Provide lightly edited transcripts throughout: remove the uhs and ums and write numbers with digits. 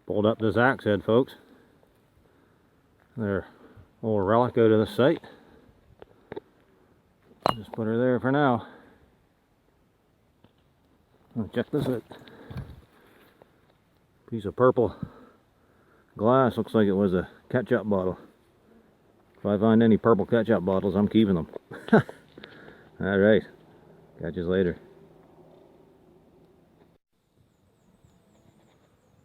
Pulled up this axe head, folks. Their old relic out of the site. Just put her there for now. Check this out. Piece of purple glass. Looks like it was a ketchup bottle. If I find any purple ketchup bottles, I'm keeping them. Alright. Catch you later.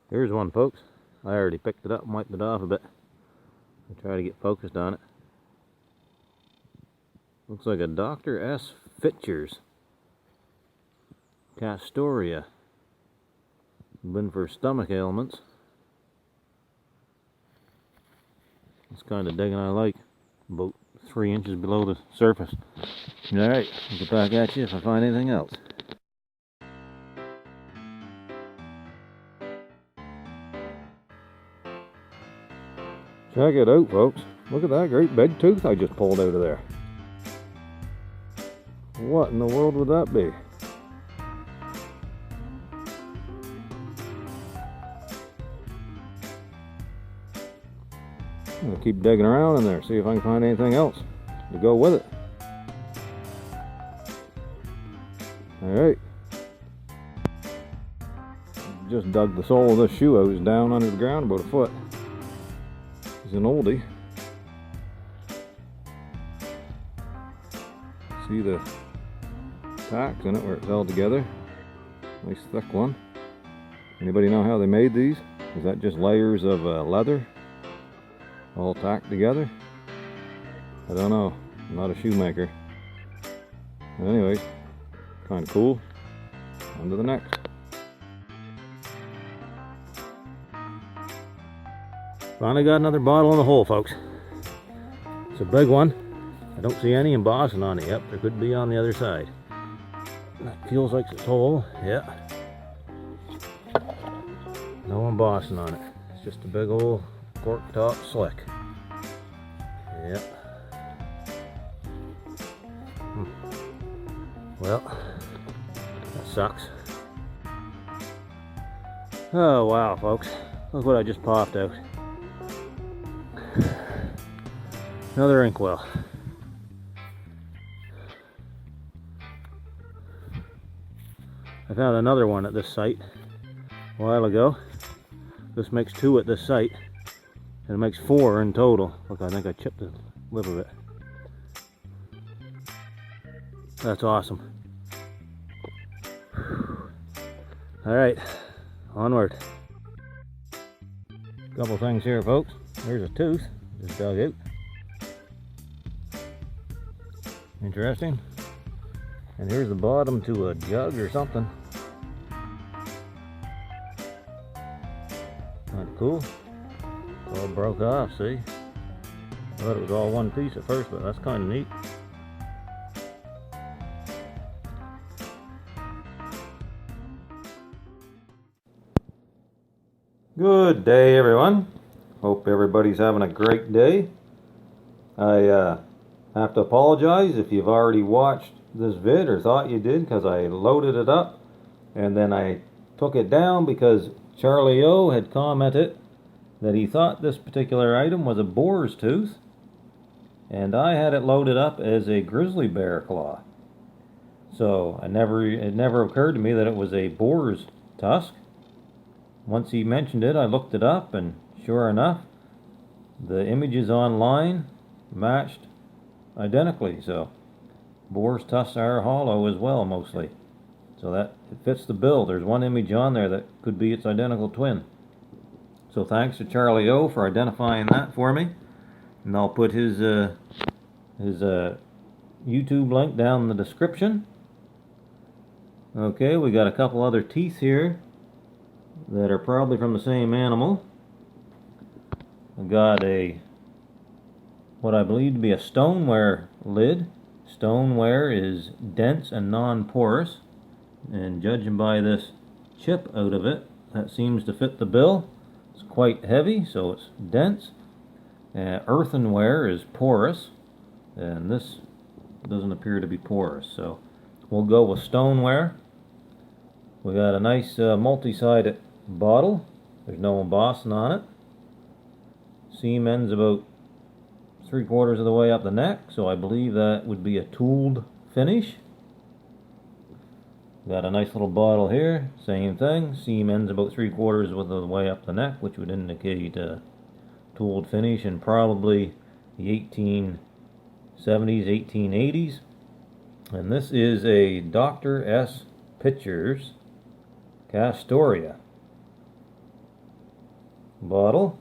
Here's one, folks. I already picked it up and wiped it off a bit. I'll try to get focused on it. Looks like a Dr. S. Fitcher's Castoria. Been for stomach ailments. It's kind of digging I like. About 3 inches below the surface. Alright, I'll get back at you if I find anything else. Check it out, folks. Look at that great big tooth I just pulled out of there. What in the world would that be? I'm gonna keep digging around in there, see if I can find anything else to go with it. Alright. Just dug the sole of this shoe. I was down under the ground about a foot. It's an oldie. See the tacks in it where it's held together. Nice thick one. Anybody know how they made these? Is that just layers of leather all tacked together? I don't know. I'm not a shoemaker. But anyways, kind of cool. On to the next. Finally got another bottle in the hole, folks. It's a big one. I don't see any embossing on it yet. There could be on the other side. That feels like it's whole. Yeah. No embossing on it. It's just a big old Cork-Top slick. Yep. Well, that sucks. Oh wow, folks. Look what I just popped out. Another inkwell. I found another one at this site a while ago. This makes 2 at this site, and it makes 4 in total. Look, I think I chipped the lip of it. That's awesome. Alright, onward. Couple things here, folks. There's a tooth just dug out. Interesting. And here's the bottom to a jug or something. Kind of cool. It's all broke off, see? I thought it was all one piece at first, but that's kind of neat. Good day, everyone. Hope everybody's having a great day. I have to apologize if you've already watched this vid or thought you did, because I loaded it up and then I took it down because Charlie O had commented that he thought this particular item was a boar's tooth, and I had it loaded up as a grizzly bear claw. So it never occurred to me that it was a boar's tusk. Once he mentioned it, I looked it up, and sure enough, the images online matched identically. So boar's tusks are hollow as well, mostly. So that it fits the bill. There's one image on there that could be its identical twin. So thanks to Charlie O for identifying that for me. And I'll put his YouTube link down in the description. Okay, we got a couple other teeth here that are probably from the same animal. I got what I believe to be a stoneware lid. Stoneware is dense and non-porous, and judging by this chip out of it, that seems to fit the bill. It's quite heavy, so it's dense. Earthenware is porous, and this doesn't appear to be porous, so we'll go with stoneware. We got a nice multi-sided bottle. There's no embossing on it. Seam ends about 3/4 of the way up the neck, so I believe that would be a tooled finish. Got a nice little bottle here, same thing. Seam ends about 3/4 of the way up the neck, which would indicate a tooled finish in probably the 1870s, 1880s. And this is a Dr. S. Pictures Castoria bottle,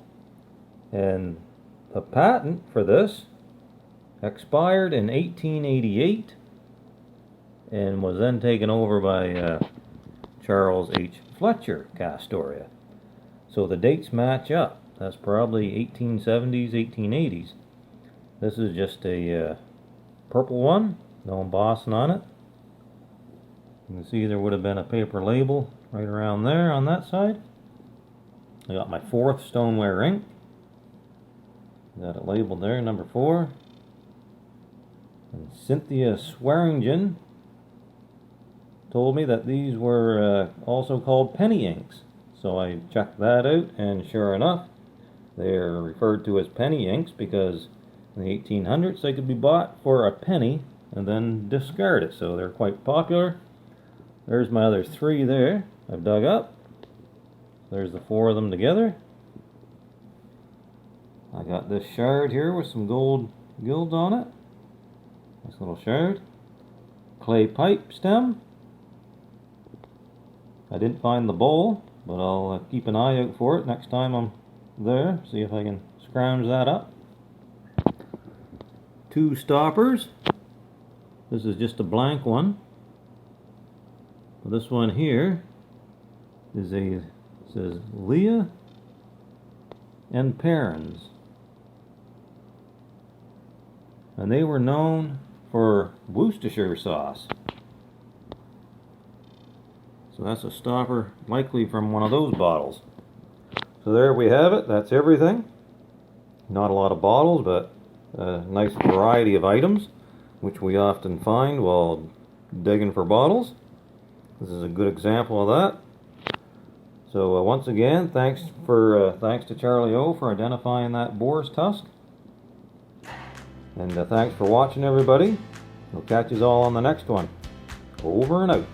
and the patent for this expired in 1888 and was then taken over by Charles H. Fletcher Castoria. So the dates match up. That's probably 1870s, 1880s. This is just a purple one, no embossing on it. You can see there would have been a paper label right around there on that side. I got my 4th Stoneware ink. Got it labeled there, number 4. And Cynthia Swearingen told me that these were also called penny inks. So I checked that out, and sure enough, they're referred to as penny inks because in the 1800s they could be bought for a penny and then discarded. So they're quite popular. There's my other 3 there I've dug up. There's the 4 of them together. I got this shard here with some gold gills on it. Nice little shard. Clay pipe stem. I didn't find the bowl, but I'll keep an eye out for it next time I'm there. See if I can scrounge that up. 2 stoppers. This is just a blank one. This one here is says Leah and Perrins, and they were known for Worcestershire sauce. So that's a stopper likely from one of those bottles. So there we have it. That's everything. Not a lot of bottles, but a nice variety of items, which we often find while digging for bottles. This is a good example of that. So once again, thanks to Charlie O for identifying that boar's tusk. And thanks for watching, everybody. We'll catch you all on the next one. Over and out.